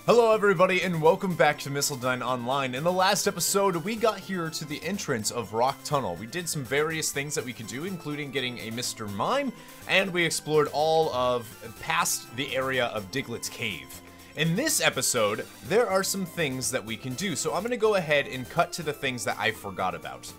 Hello everybody and welcome back to MissildineOnline. In the last episode, we got here to the entrance of Rock Tunnel. We did some various things that we could do, including getting a Mr. Mime, and we explored all of past the area of Diglett's Cave. In this episode, there are some things that we can do, so I'm gonna go ahead and cut to the things that I forgot about.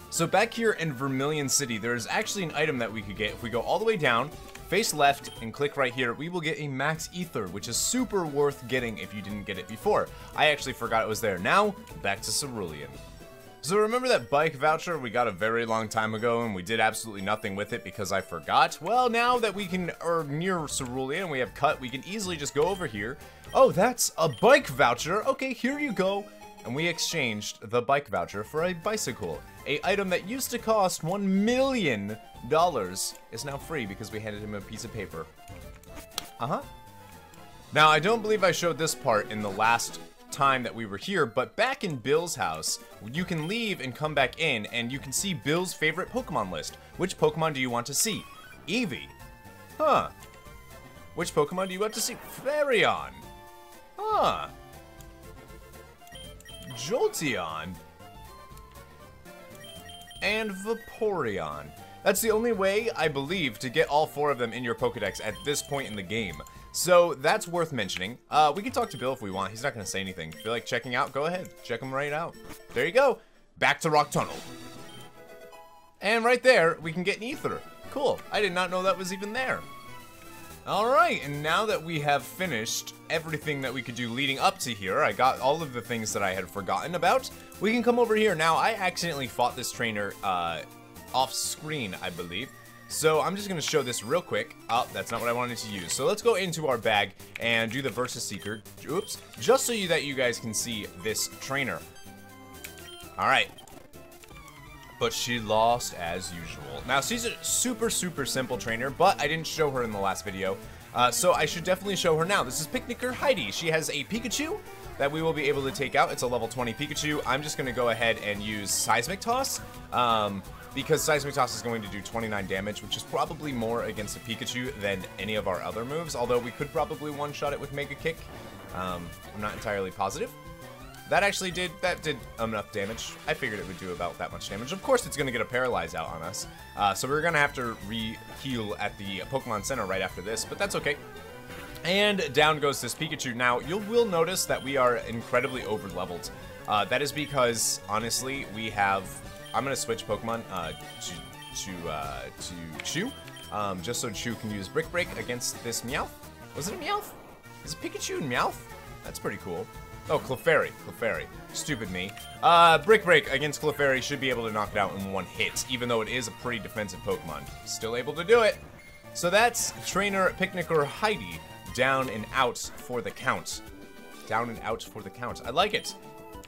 So back here in Vermilion City, there is actually an item that we could get. If we go all the way down, face left, and click right here, we will get a max ether, which is super worth getting if you didn't get it before. I actually forgot it was there. Now, back to Cerulean. So remember that bike voucher we got a very long time ago and we did absolutely nothing with it because I forgot? Well, now that we are near Cerulean and we have cut, we can easily just go over here. Oh, that's a bike voucher. Okay, here you go. And we exchanged the bike voucher for a bicycle. A item that used to cost $1 million is now free because we handed him a piece of paper. Now, I don't believe I showed this part in the last time that we were here, but back in Bill's house, you can leave and come back in, and you can see Bill's favorite Pokemon list. Which Pokemon do you want to see? Eevee. Huh. Which Pokemon do you want to see? Flareon. Huh. Jolteon. And Vaporeon. That's the only way, I believe, to get all four of them in your Pokedex at this point in the game. So that's worth mentioning. We can talk to Bill if we want. He's not going to say anything. Feel like checking out? Go ahead. Check him right out. There you go. Back to Rock Tunnel. And right there, we can get an ether. Cool. I did not know that was even there. Alright, and now that we have finished everything that we could do leading up to here, I got all of the things that I had forgotten about, we can come over here. Now, I accidentally fought this trainer off screen, I believe. So I'm just going to show this real quick. Oh, that's not what I wanted to use. So let's go into our bag and do the Versus Seeker. Oops. Just so that you guys can see this trainer. Alright. But she lost as usual. Now, she's a super simple trainer, but I didn't show her in the last video. So I should definitely show her now. This is Picnicker Heidi. She has a Pikachu that we will be able to take out. It's a level 20 Pikachu. I'm just going to go ahead and use Seismic Toss. Because Seismic Toss is going to do 29 damage, which is probably more against a Pikachu than any of our other moves. Although we could probably one-shot it with Mega Kick. I'm not entirely positive. That did enough damage. I figured it would do about that much damage. Of course, it's going to get a Paralyze out on us. So we're going to have to re-heal at the Pokemon Center right after this, but that's okay. And down goes this Pikachu. Now, you will notice that we are incredibly over-leveled. That is because, honestly, we have... I'm going to switch Pokemon to Chew, just so Chew can use Brick Break against this Meowth. Was it a Meowth? Is it Pikachu and Meowth? That's pretty cool. Oh, Clefairy. Stupid me. Brick Break against Clefairy should be able to knock it out in one hit, even though it is a pretty defensive Pokemon. Still able to do it. So that's Trainer Picnicker Heidi down and out for the count. Down and out for the count. I like it.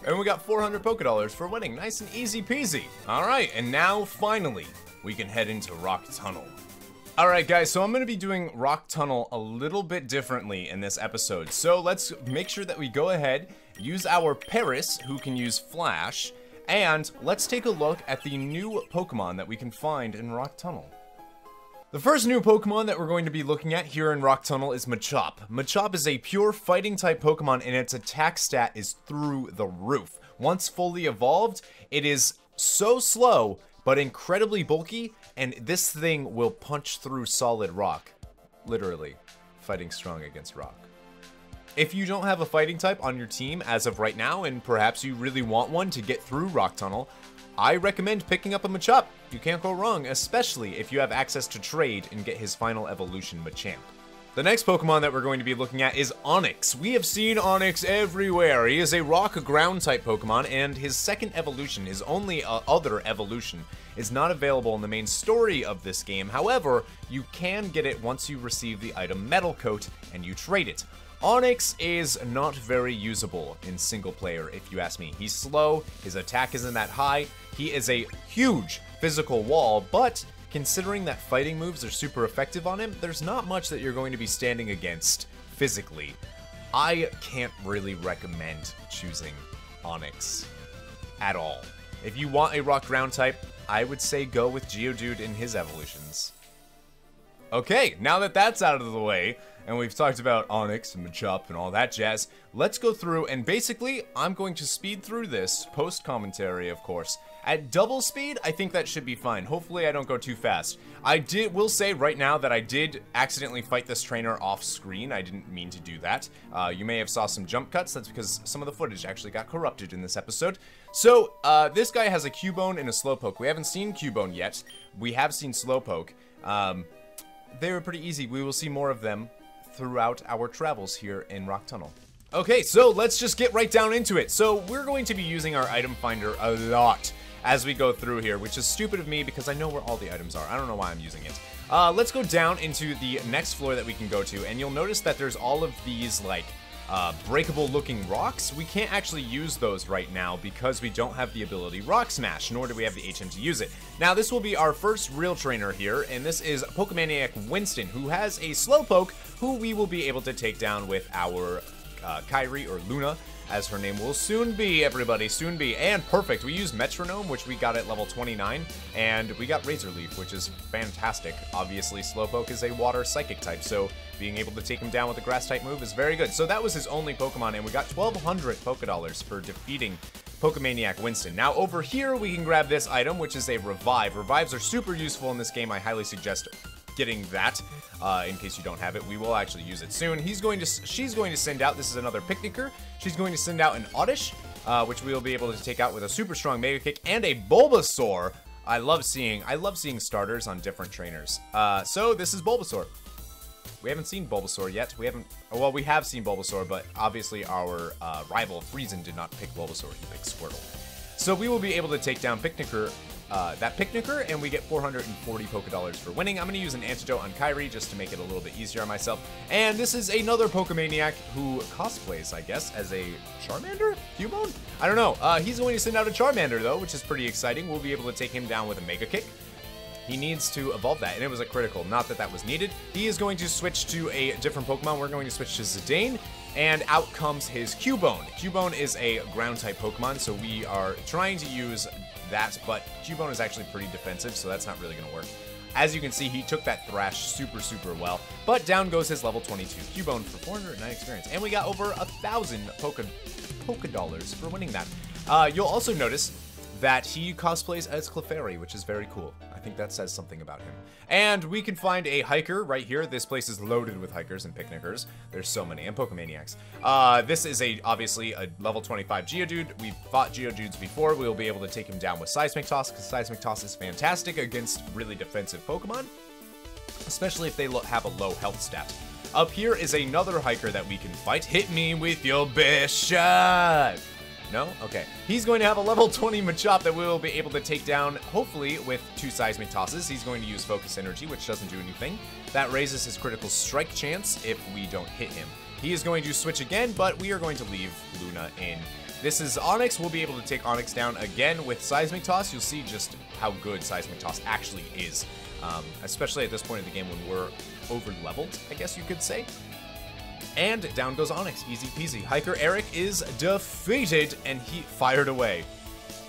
And we got 400 Pokédollars for winning. Nice and easy peasy. Alright, and now, finally, we can head into Rock Tunnel. Alright guys, so I'm going to be doing Rock Tunnel a little bit differently in this episode. So let's make sure that we go ahead, use our Paris, who can use Flash, and let's take a look at the new Pokemon that we can find in Rock Tunnel. The first new Pokemon that we're going to be looking at here in Rock Tunnel is Machop. Machop is a pure fighting type Pokemon and its attack stat is through the roof. Once fully evolved, it is so slow but incredibly bulky, and this thing will punch through solid rock. Literally, fighting strong against rock. If you don't have a fighting type on your team as of right now, and perhaps you really want one to get through Rock Tunnel, I recommend picking up a Machop. You can't go wrong, especially if you have access to trade and get his final evolution, Machamp. The next Pokemon that we're going to be looking at is Onyx. We have seen Onyx everywhere. He is a rock ground type Pokemon, and his second evolution, his only other evolution, is not available in the main story of this game. However, you can get it once you receive the item Metal Coat and you trade it. Onyx is not very usable in single player, if you ask me. He's slow, his attack isn't that high, he is a huge physical wall, but considering that fighting moves are super effective on him, there's not much that you're going to be standing against physically. I can't really recommend choosing Onyx at all. If you want a rock ground type, I would say go with Geodude in his evolutions. Okay, now that that's out of the way, and we've talked about Onyx and Machop and all that jazz, let's go through, and basically, I'm going to speed through this, post-commentary, of course. At double speed, I think that should be fine. Hopefully, I don't go too fast. Will say right now that I did accidentally fight this trainer off screen. I didn't mean to do that. You may have saw some jump cuts. That's because some of the footage actually got corrupted in this episode. So, this guy has a Cubone and a Slowpoke. We haven't seen Cubone yet. We have seen Slowpoke. They were pretty easy. We will see more of them throughout our travels here in Rock Tunnel. Okay, so let's just get right down into it. So we're going to be using our item finder a lot as we go through here, which is stupid of me because I know where all the items are. I don't know why I'm using it. Let's go down into the next floor that we can go to, and you'll notice that there's all of these, like, breakable looking rocks. We can't actually use those right now because we don't have the ability Rock Smash, nor do we have the HM to use it. Now, this will be our first real trainer here, and this is Pokemaniac Winston, who has a Slowpoke, who we will be able to take down with our Kyrie, or Luna, as her name will soon be, everybody, soon be. And perfect, we used Metronome, which we got at level 29, and we got Razor Leaf, which is fantastic. Obviously, Slowpoke is a water psychic type, so being able to take him down with a grass type move is very good. So that was his only Pokemon, and we got 1,200 Pokédollars for defeating Pokemaniac Winston. Now, over here, we can grab this item, which is a Revive. Revives are super useful in this game. I highly suggest getting that in case you don't have it. We will actually use it soon. She's going to send out, this is another Picnicker. She's going to send out an Oddish, which we will be able to take out with a super strong Mega Kick and a Bulbasaur. I love seeing starters on different trainers. So this is Bulbasaur. We haven't seen Bulbasaur yet. Well, we have seen Bulbasaur, but obviously our rival Friesen did not pick Bulbasaur. He picked Squirtle. So we will be able to take down that Picnicker, and we get 440 Pokédollars for winning. I'm going to use an Antidote on Kyrie just to make it a little bit easier on myself. And this is another Pokemaniac who cosplays, I guess, as a Charmander? Cubone? I don't know. He's going to send out a Charmander, though, which is pretty exciting. We'll be able to take him down with a Mega Kick. He needs to evolve that, and it was a critical. Not that that was needed. He is going to switch to a different Pokemon. We're going to switch to Zidane, and out comes his Cubone. Cubone is a ground-type Pokemon, so we are trying to use that, but Cubone is actually pretty defensive, so that's not really going to work. As you can see, he took that Thrash super, super well, but down goes his level 22 Cubone for 409 experience, and we got over 1,000 Pokédollars for winning that. You'll also notice that he cosplays as Clefairy, which is very cool. I think that says something about him. And we can find a hiker right here. This place is loaded with hikers and picnickers. There's so many, and Pokemaniacs. This is obviously a level 25 Geodude. We've fought Geodudes before. We will be able to take him down with Seismic Toss, because Seismic Toss is fantastic against really defensive Pokemon, especially if they have a low health stat. Up here is another hiker that we can fight. Hit me with your best shot. No? Okay. He's going to have a level 20 Machop that we will be able to take down, hopefully, with 2 Seismic Tosses. He's going to use Focus Energy, which doesn't do anything. That raises his critical strike chance if we don't hit him. He is going to switch again, but we are going to leave Luna in. This is Onyx. We'll be able to take Onyx down again with Seismic Toss. You'll see just how good Seismic Toss actually is, especially at this point in the game when we're over-leveled, I guess you could say. And down goes Onyx, easy peasy. Hiker Eric is defeated, and he fired away.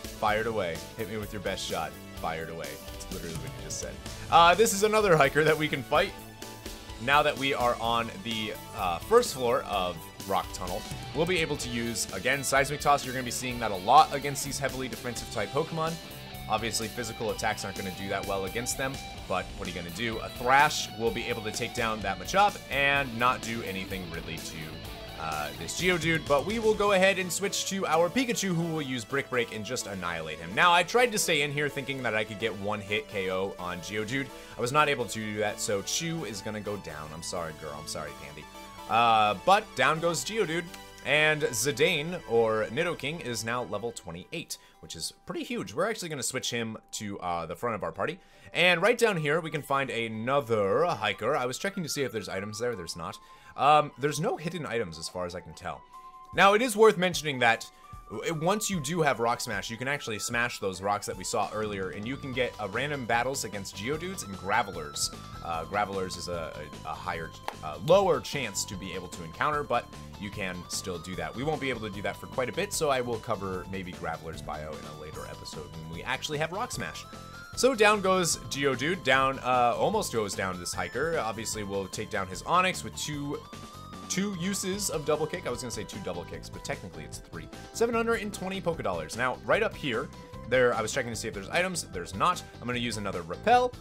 Fired away. Hit me with your best shot. Fired away. That's literally what you just said. This is another hiker that we can fight. Now that we are on the first floor of Rock Tunnel, we'll be able to use, again, Seismic Toss. You're going to be seeing that a lot against these heavily defensive type Pokemon. Obviously, physical attacks aren't going to do that well against them, but what are you going to do? A Thrash will be able to take down that Machop and not do anything really to this Geodude, but we will go ahead and switch to our Pikachu, who will use Brick Break and just annihilate him. Now, I tried to stay in here thinking that I could get one-hit KO on Geodude. I was not able to do that, so Chew is going to go down. I'm sorry, girl. I'm sorry, Pandy. But down goes Geodude. And Zidane, or Nidoking, is now level 28, which is pretty huge. We're actually going to switch him to the front of our party. And right down here, we can find another hiker. I was checking to see if there's items there. There's not. There's no hidden items as far as I can tell. Now, it is worth mentioning that once you do have Rock Smash, you can actually smash those rocks that we saw earlier, and you can get random battles against Geodudes and Gravelers. Gravelers is a lower chance to be able to encounter, but you can still do that. We won't be able to do that for quite a bit, so I will cover maybe Graveler's bio in a later episode when we actually have Rock Smash. So down goes Geodude, down, almost goes down this hiker. Obviously, we'll take down his Onyx with two uses of double kick. I was gonna say 2 double kicks, but technically it's 3. 720 Poké Dollars. Now, right up here, I was checking to see if there's items. There's not. I'm gonna use another Repel,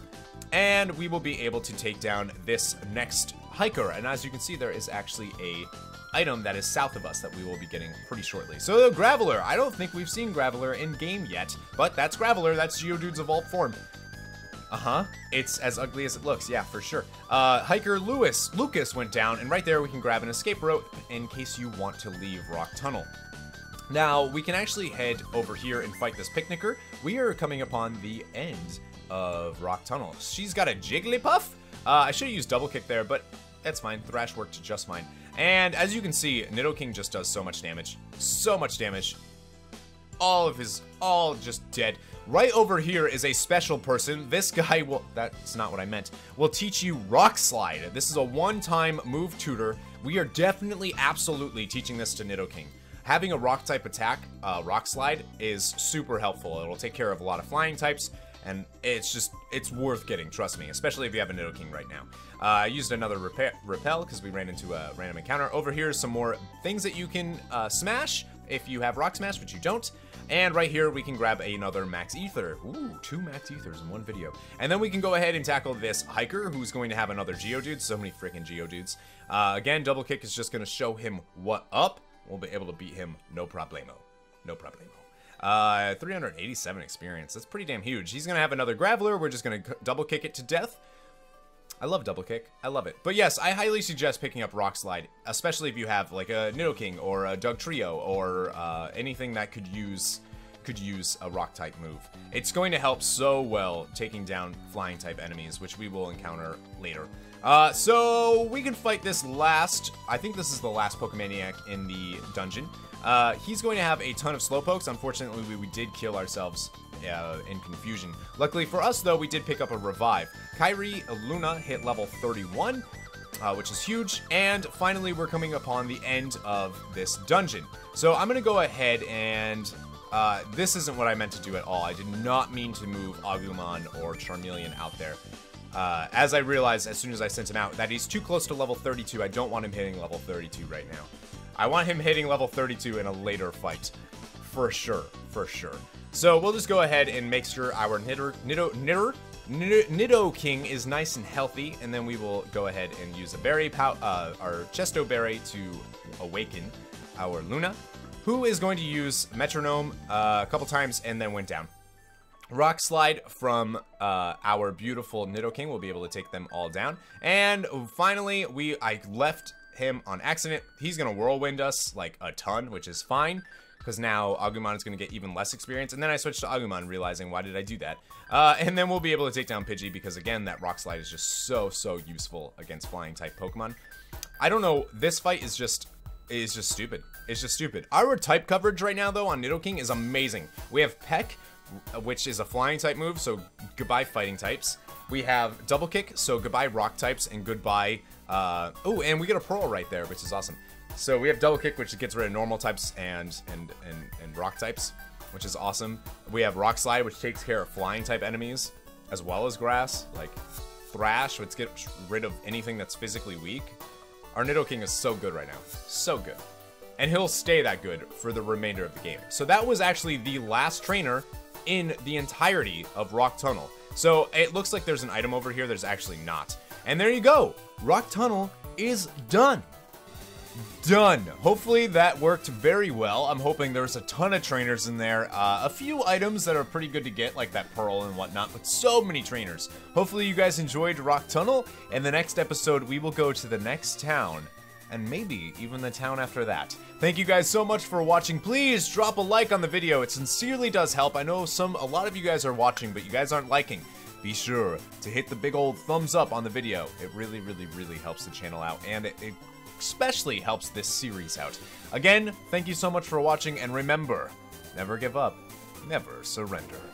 and we will be able to take down this next hiker. And as you can see, there is actually a item that is south of us that we will be getting pretty shortly. So the Graveler. I don't think we've seen Graveler in game yet, but that's Graveler. That's Geodude's evolved form. It's as ugly as it looks, yeah, for sure. Hiker Lucas went down, and right there we can grab an escape rope in case you want to leave Rock Tunnel. Now, we can actually head over here and fight this Picnicker. We are coming upon the end of Rock Tunnel. She's got a Jigglypuff. I should have used double kick there, but that's fine. Thrash worked just fine. And as you can see, Nidoking just does so much damage. So much damage. All just dead. Right over here is a special person. This guy will, that's not what I meant, will teach you Rock Slide. This is a one-time move tutor. We are definitely, absolutely teaching this to Nidoking. Having a rock type attack, Rock Slide, is super helpful. It'll take care of a lot of flying types, and it's worth getting, trust me, especially if you have a Nidoking right now. I used another Repel because we ran into a random encounter. Over here is some more things that you can smash if you have Rock Smash, which you don't. And right here, we can grab another Max Ether. Ooh, 2 Max Ethers in one video. And then we can go ahead and tackle this hiker, who's going to have another Geodude. So many freaking Geodudes. Again, double kick is just going to show him what up. We'll be able to beat him, no problemo. No problemo. 387 experience. That's pretty damn huge. He's going to have another Graveler. We're just going to double kick it to death. I love double kick. I love it. But yes, I highly suggest picking up Rock Slide, especially if you have like a Nidoking or a Dugtrio or anything that could use a rock type move. It's going to help so well taking down flying type enemies, which we will encounter later. So we can fight this last. I think this is the last Pokemaniac in the dungeon. He's going to have a ton of Slowpokes. Unfortunately, we did kill ourselves in confusion. Luckily for us, though, we did pick up a revive. Kyrie Luna hit level 31, which is huge. And finally, we're coming upon the end of this dungeon. So I'm going to go ahead and... this isn't what I meant to do at all. I did not mean to move Agumon or Charmeleon out there. As I realized as soon as I sent him out that he's too close to level 32. I don't want him hitting level 32 right now. I want him hitting level 32 in a later fight. For sure, for sure. So we'll just go ahead and make sure our Nidoking is nice and healthy, and then we will go ahead and use our Chesto Berry to awaken our Luna, who is going to use Metronome a couple times and then went down. Rock Slide from our beautiful Nidoking will be able to take them all down. And finally, I left him on accident. He's going to Whirlwind us like a ton, which is fine, because now Agumon is going to get even less experience. And then I switched to Agumon, realizing, why did I do that? And then we'll be able to take down Pidgey, because again, that Rock Slide is just so useful against flying type Pokemon. I don't know, this fight is just stupid. It's just stupid. Our type coverage right now, though, on Nidoking is amazing. We have Peck, which is a flying type move, so goodbye fighting types. We have double kick, so goodbye rock types, and goodbye, oh, and we get a Pearl right there, which is awesome. So we have double kick, which gets rid of normal types and rock types, which is awesome. We have Rock Slide, which takes care of flying type enemies, as well as grass, like Thrash, which gets rid of anything that's physically weak. Our Nidoking is so good right now, so good. And he'll stay that good for the remainder of the game. So that was actually the last trainer in the entirety of Rock Tunnel. So it looks like there's an item over here. There's actually not. And there you go. Rock Tunnel is done. Done. Hopefully that worked very well. I'm hoping there's a ton of trainers in there. A few items that are pretty good to get, like that Pearl and whatnot, but so many trainers. Hopefully you guys enjoyed Rock Tunnel. In the next episode, we will go to the next town, and maybe even the town after that. Thank you guys so much for watching. Please drop a like on the video. It sincerely does help. I know a lot of you guys are watching, but you guys aren't liking. Be sure to hit the big old thumbs up on the video. It really helps the channel out, and it especially helps this series out. Again, thank you so much for watching, and remember, never give up, never surrender.